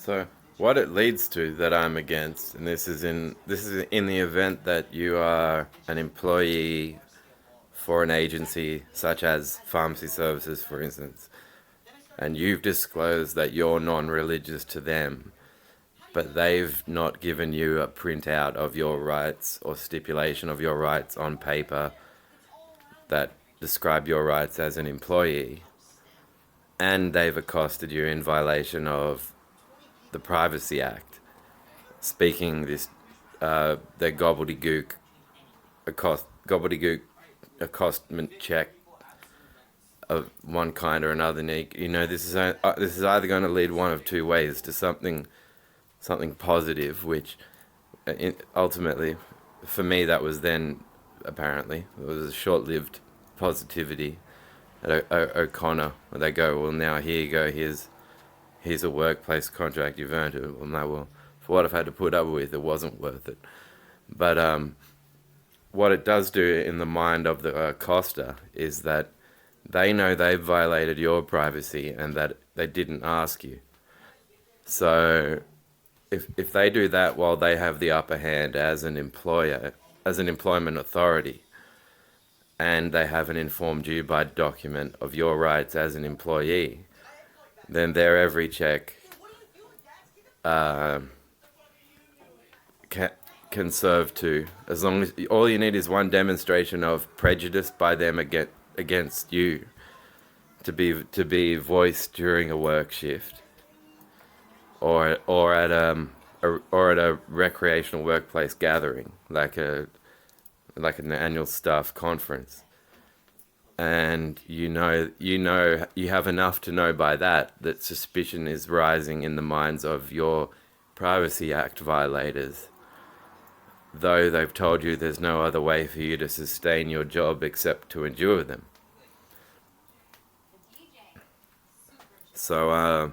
So what it leads to that I'm against, and this is in the event that you are an employee for an agency such as pharmacy services, for instance, and you've disclosed that you're non-religious to them, but they've not given you a printout of your rights or stipulation of your rights on paper that describe your rights as an employee, and they've accosted you in violation of the Privacy Act, speaking this their gobbledygook accostment check of one kind or another. You know, this is either going to lead one of two ways to something positive, which ultimately, for me, that was then apparently it was a short-lived positivity at O'Connor, where they go, well, now here you go, here's a workplace contract, you've earned it. Well, no, well, for what I've had to put up with, it wasn't worth it. But what it does do in the mind of the Costa is that they know they've violated your privacy and that they didn't ask you. So if they do that while they have the upper hand as an employer, as an employment authority, and they haven't informed you by document of your rights as an employee, then their every check uh, can serve to, as long as all you need is one demonstration of prejudice by them against you to be voiced during a work shift or at or at a recreational workplace gathering like an annual staff conference, and you have enough to know by that suspicion is rising in the minds of your Privacy Act violators, though they've told you there's no other way for you to sustain your job except to endure them. So,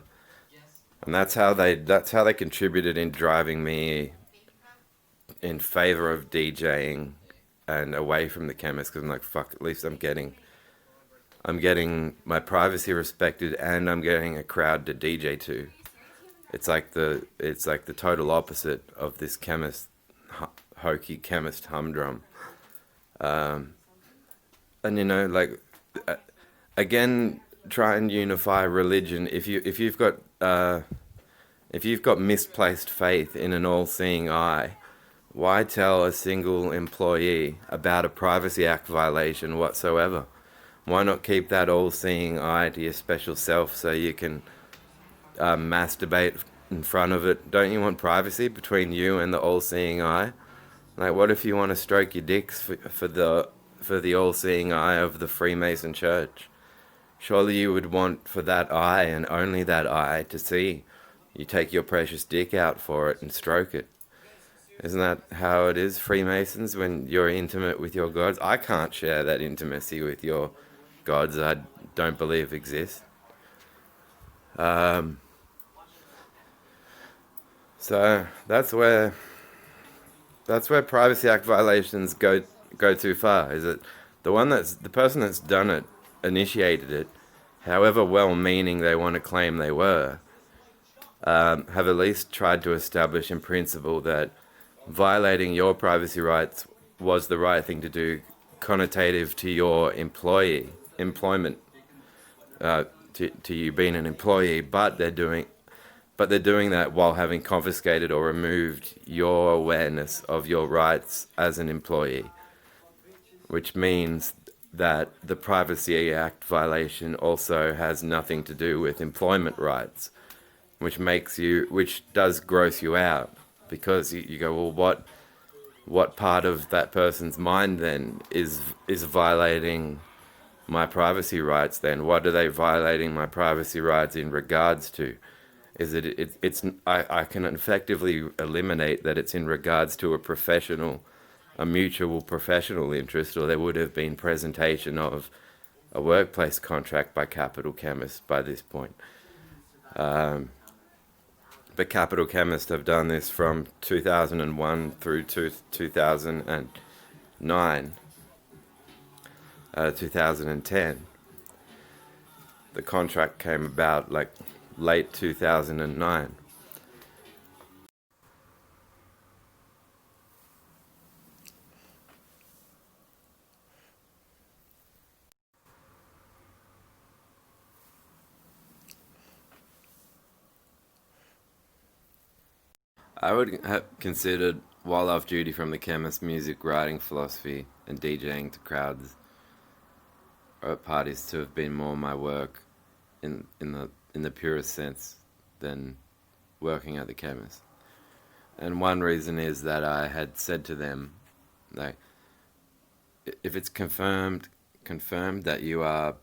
and that's how they contributed in driving me in favor of DJing and away from the chemist, because I'm like, fuck, at least I'm getting my privacy respected and I'm getting a crowd to DJ to. It's like the total opposite of this hokey chemist humdrum. And like uh, again, try and unify religion. If you've got misplaced faith in an all-seeing eye, why tell a single employee about a Privacy Act violation whatsoever? Why not keep that all-seeing eye to your special self so you can masturbate in front of it? Don't you want privacy between you and the all-seeing eye? Like, what if you want to stroke your dicks for the all-seeing eye of the Freemason Church? Surely you would want for that eye and only that eye to see you take your precious dick out for it and stroke it. Isn't that how it is, Freemasons, when you're intimate with your gods? I can't share that intimacy with your gods I don't believe exist. So that's where Privacy Act violations go too far. Is it the person that's done it, initiated it, however well-meaning they want to claim they were, have at least tried to establish in principle that violating your privacy rights was the right thing to do, connotative to your employment, to you being an employee, but they're doing that while having confiscated or removed your awareness of your rights as an employee, which means that the Privacy Act violation also has nothing to do with employment rights, which does gross you out, because you go, well, what part of that person's mind then is violating my privacy rights then? What are they violating my privacy rights in regards to? Is I can effectively eliminate that it's in regards to a mutual professional interest, or there would have been presentation of a workplace contract by Capital Chemist by this point. But Capital Chemist have done this from 2001 through to 2009, 2010. The contract came about like late 2009. I would have considered while off duty from the chemist, music, writing, philosophy, and DJing to crowds or at parties to have been more my work in the purest sense than working at the chemist. And one reason is that I had said to them, like, if it's confirmed that you are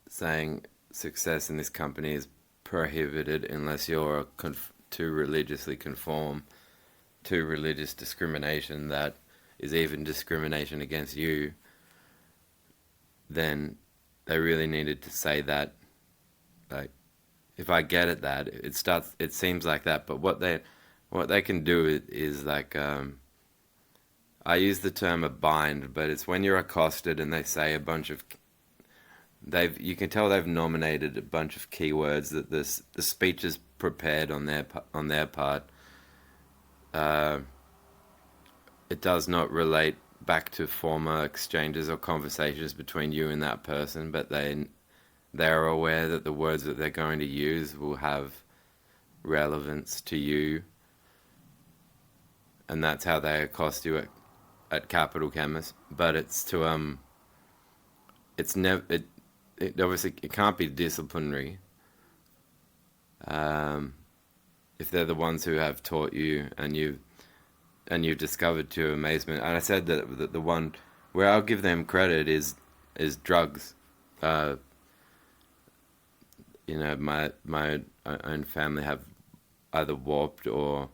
saying success in this company is prohibited unless you're to religiously conform to religious discrimination that is even discrimination against you, then they really needed to say that. Like, if I get at that, it seems like that. But what they can do is like, I use the term a bind, but it's when you're accosted and they say a bunch of, you can tell they've nominated a bunch of keywords that the speech is prepared on their part. It does not relate back to former exchanges or conversations between you and that person, but they're aware that the words that they're going to use will have relevance to you, and that's how they accost you at Capital Chemist. But it's to it's never it obviously it can't be disciplinary. If they're the ones who have taught you and you've discovered to your amazement. And I said that the one where I'll give them credit is drugs. My own family have either warped or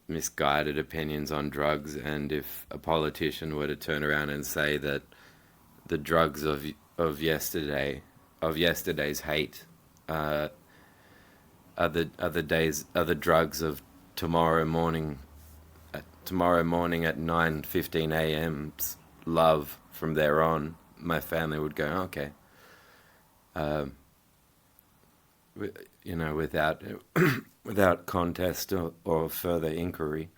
misguided opinions on drugs, and if a politician were to turn around and say that the drugs of yesterday's hate are the drugs of tomorrow morning at 9:15 a.m.'s love from there on, my family would go, okay. Without without contest or further inquiry.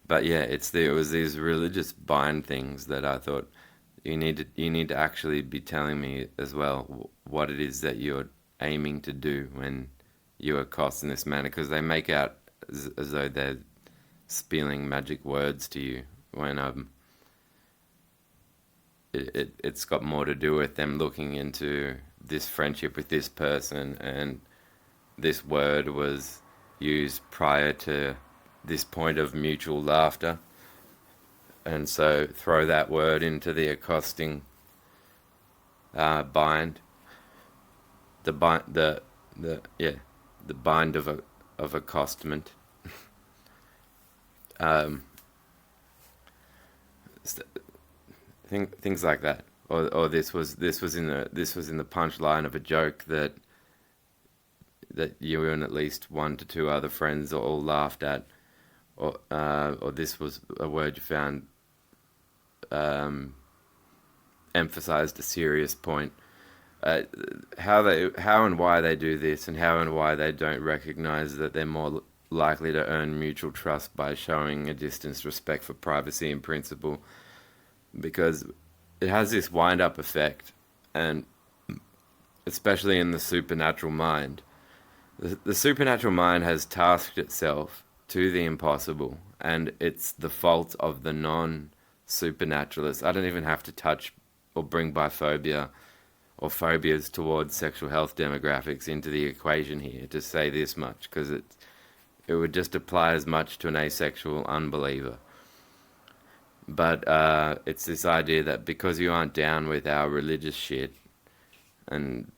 But yeah, it was these religious bind things that I thought you need to actually be telling me as well what it is that you're aiming to do when you accost in this manner, because they make out as though they're spilling magic words to you when it's got more to do with them looking into this friendship with this person, and this word was used prior to this point of mutual laughter, and so throw that word into the accosting bind, the bind, the bind of accostment. um, Things like that, or this was in the punchline of a joke that you and at least one to two other friends all laughed at, or this was a word you found emphasized a serious point. How and why they do this, and how and why they don't recognize that they're more likely to earn mutual trust by showing a distanced respect for privacy and principle, because it has this wind-up effect, and especially in the supernatural mind. The supernatural mind has tasked itself to the impossible, and it's the fault of the non-supernaturalist. I don't even have to touch or bring biphobia or phobias towards sexual health demographics into the equation here to say this much, because it would just apply as much to an asexual unbeliever. But it's this idea that because you aren't down with our religious shit, and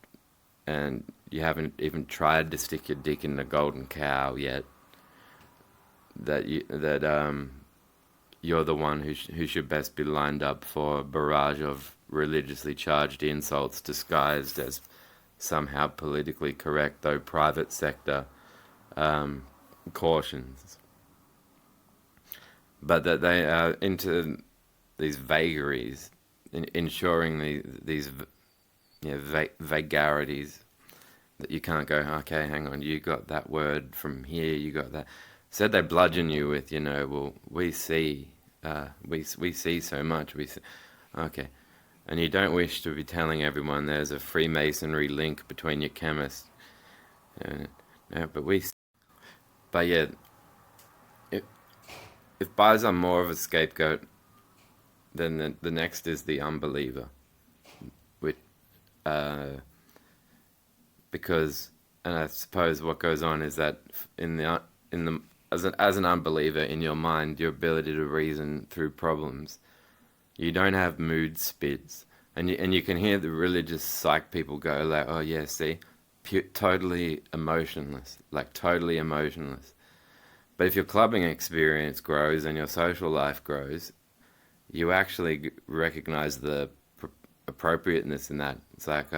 you haven't even tried to stick your dick in the golden cow yet, that you're the one who should best be lined up for a barrage of religiously charged insults disguised as somehow politically correct, though private sector cautions. But that they are into these vagaries, ensuring these vagarities that you can't go, okay, hang on, you got that word from here, you got that. Said they bludgeon you with, well, we see so much, we see, okay. And you don't wish to be telling everyone there's a Freemasonry link between your chemists. Yeah, but yeah, if, if Bai's are more of a scapegoat, then the next is the unbeliever, which, uh, because, and I suppose what goes on is that in the as an unbeliever, in your mind, your ability to reason through problems, you don't have mood spits, and you can hear the religious psych people go like, oh yeah, see, totally emotionless, like totally emotionless. But if your clubbing experience grows and your social life grows, you actually recognize the appropriateness in that. It's like,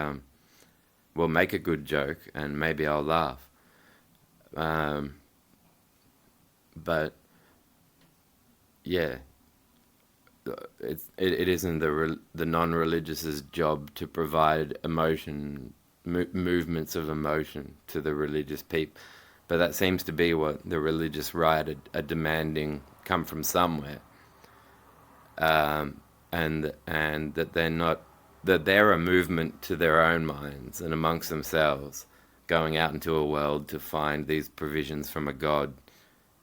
well, make a good joke and maybe I'll laugh. Um, but yeah, it isn't the non-religious's job to provide movements of emotion to the religious people. But that seems to be what the religious right are demanding come from somewhere, and that they're a movement to their own minds and amongst themselves, going out into a world to find these provisions from a God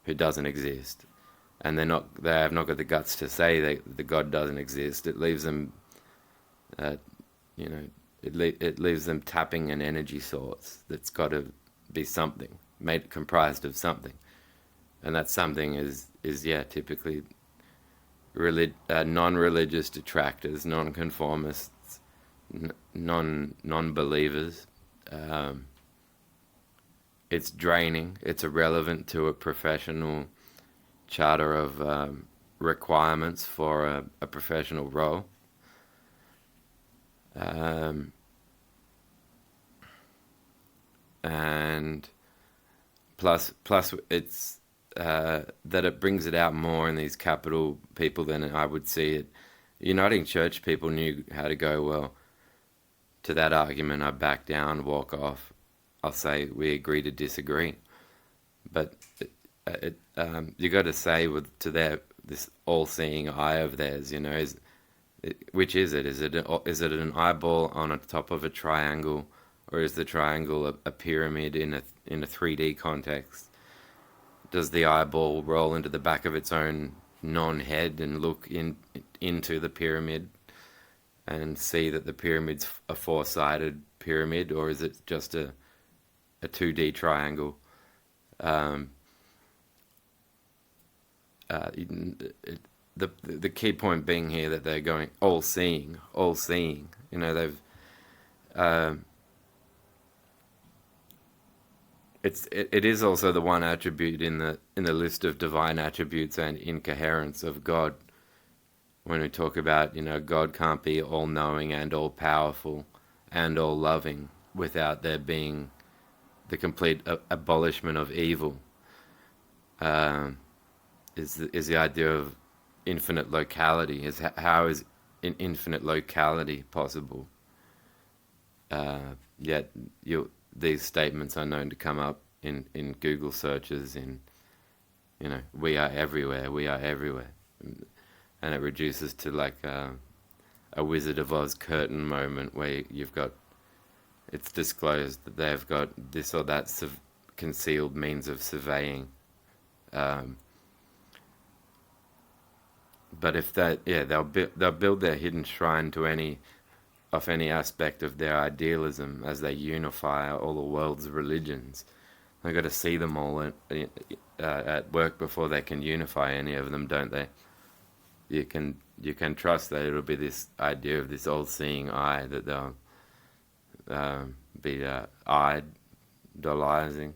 who doesn't exist, and they have not got the guts to say that the God doesn't exist. It leaves them, uh, you know, it leaves them tapping an energy source that's got to be something made comprised of something, and that something is yeah, typically non-religious detractors, non-conformists, non-believers. Um, it's draining. It's irrelevant to a professional charter of requirements for a professional role. Um, and plus it's that it brings it out more in these capital people than I would see it. Uniting Church people knew how to go, well, to that argument I back down, walk off. I'll say we agree to disagree. But you got to say to their this all-seeing eye of theirs, which is it? Is it an eyeball on the top of a triangle, or is the triangle a pyramid in a 3D context? Does the eyeball roll into the back of its own non-head and look into the pyramid and see that the pyramid's a four-sided pyramid, or is it just a 2D triangle? Um, the key point being here that they're going all seeing, all seeing. They've um, it is also the one attribute in the list of divine attributes and incoherence of God. When we talk about, God can't be all knowing and all powerful and all loving without there being the complete abolishment of evil. Um, is the idea of infinite locality? How is infinite locality possible? Yet these statements are known to come up in Google searches we are everywhere, we are everywhere. And it reduces to like a Wizard of Oz curtain moment where it's disclosed that they've got this or that concealed means of surveying. Um, but if they'll build their hidden shrine to any aspect of their idealism as they unify all the world's religions. They've got to see them all at work before they can unify any of them, don't they? You can trust that it'll be this idea of this all-seeing eye that they'll be idolizing.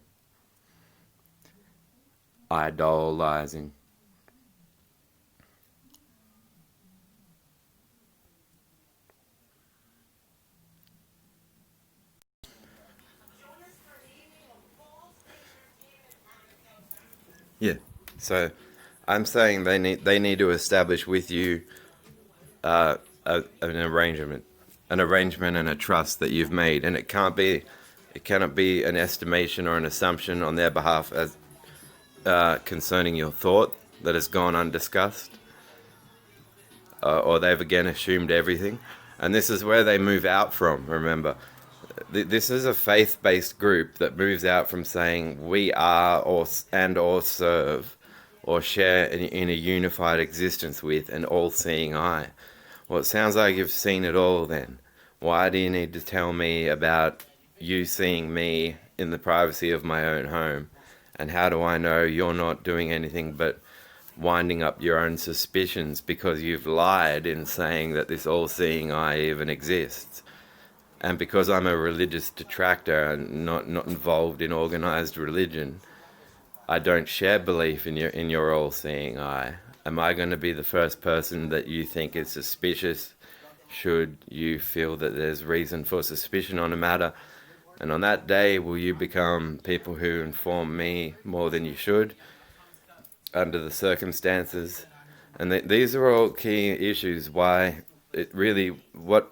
Yeah. So I'm saying they need to establish with you an arrangement and a trust that you've made, and it cannot be an estimation or an assumption on their behalf as concerning your thought that has gone undiscussed, or they've again assumed everything, and this is where they move out from. Remember, This is a faith-based group that moves out from saying we are or serve or share in a unified existence with an all-seeing eye. Well, it sounds like you've seen it all then. Why do you need to tell me about you seeing me in the privacy of my own home? And how do I know you're not doing anything but winding up your own suspicions because you've lied in saying that this all-seeing eye even exists? And because I'm a religious detractor and not involved in organized religion, I don't share belief in your all-seeing eye. Am I going to be the first person that you think is suspicious should you feel that there's reason for suspicion on a matter? And on that day, will you become people who inform me more than you should under the circumstances? And these are all key issues why it really, what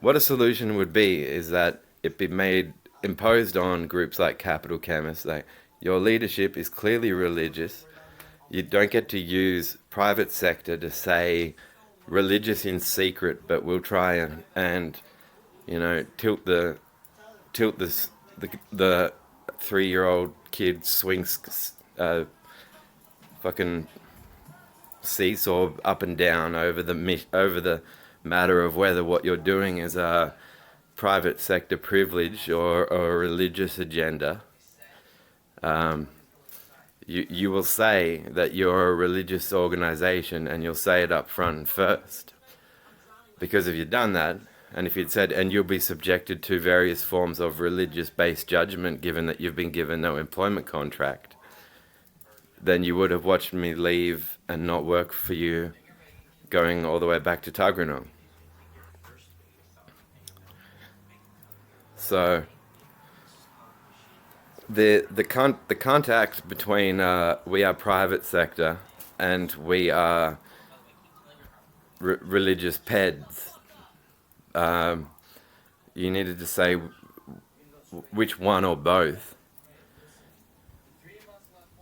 a solution would be is that it be made imposed on groups like Capital Chemists. Like, your leadership is clearly religious. You don't get to use private sector to say religious in secret, but we'll try and tilt the 3-year-old kid swings fucking seesaw up and down over the matter of whether what you're doing is a private sector privilege or a religious agenda. You will say that you're a religious organization, and you'll say it up front and first. Because if you'd done that, and if you'd said, and you'll be subjected to various forms of religious-based judgment given that you've been given no employment contract, then you would have watched me leave and not work for you going all the way back to Tuggeranong. So the contact between we are private sector and we are religious peds, you needed to say which one or both,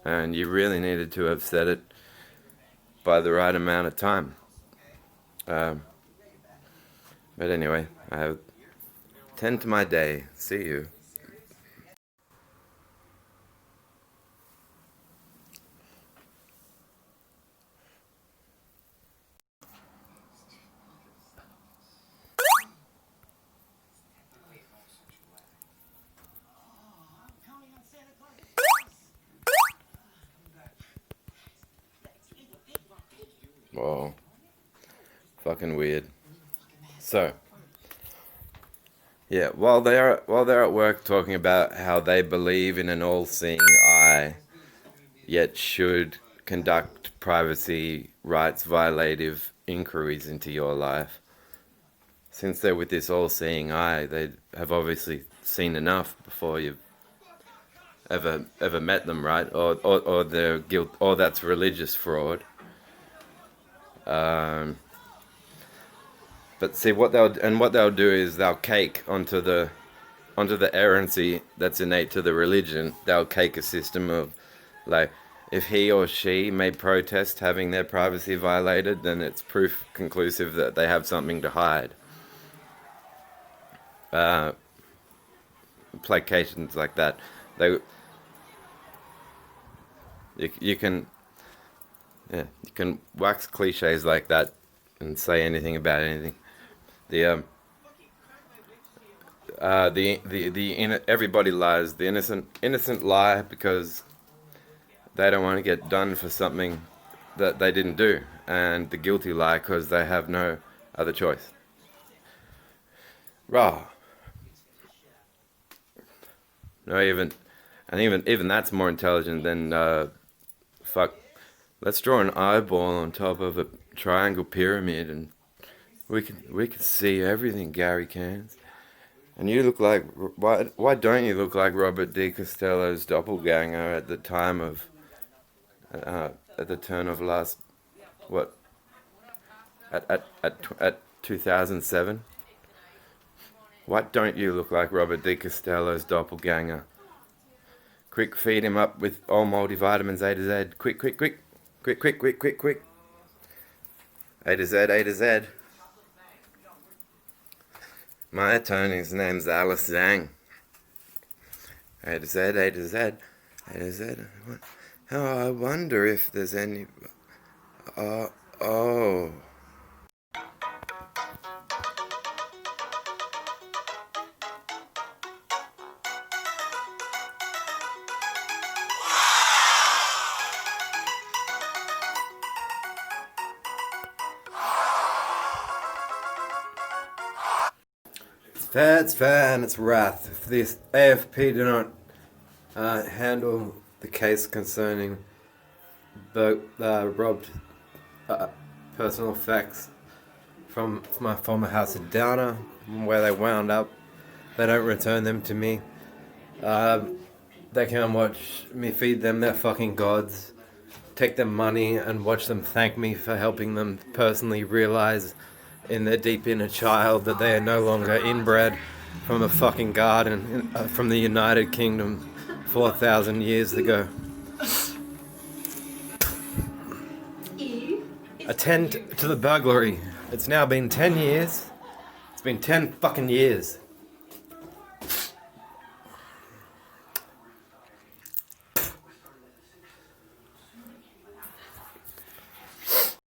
and you really needed to have said it by the right amount of time. But anyway, I tend to my day. See you. Whoa. Fucking weird. So, yeah, while they're at work talking about how they believe in an all-seeing eye, yet should conduct privacy rights violative inquiries into your life. Since they're with this all-seeing eye, they have obviously seen enough before you've ever met them, right? Or their guilt, or that's religious fraud. But see what they'll do is they'll cake onto the errancy that's innate to the religion. They'll cake a system of, like, if he or she may protest having their privacy violated, then it's proof conclusive that they have something to hide. Placations like that. You can wax cliches like that and say anything about anything. Everybody lies. The innocent lie because they don't want to get done for something that they didn't do, and the guilty lie because they have no other choice. Raw. No, even that's more intelligent than fuck. Let's draw an eyeball on top of a triangle pyramid, and we can see everything, Gary Cans. And you look like, why don't you look like Robert D. Costello's doppelganger at the time of at the turn of last, what, at 2007? Why don't you look like Robert D. Costello's doppelganger? Quick, feed him up with all multivitamins A to Z. Quick. A to Z. My attorney's name's Alice Zhang. A to Z, A to Z, A to Z. Oh, I wonder if there's any... oh. It's fair, and it's wrath. If the AFP do not handle the case concerning robbed personal effects from my former house in Downer, where they wound up, they don't return them to me. They can watch me feed them their fucking gods, take their money and watch them thank me for helping them personally realize in their deep inner child that they are no longer inbred from a fucking garden from the United Kingdom 4,000 years ago. Attend to the burglary. It's now been 10 years. It's been 10 fucking years.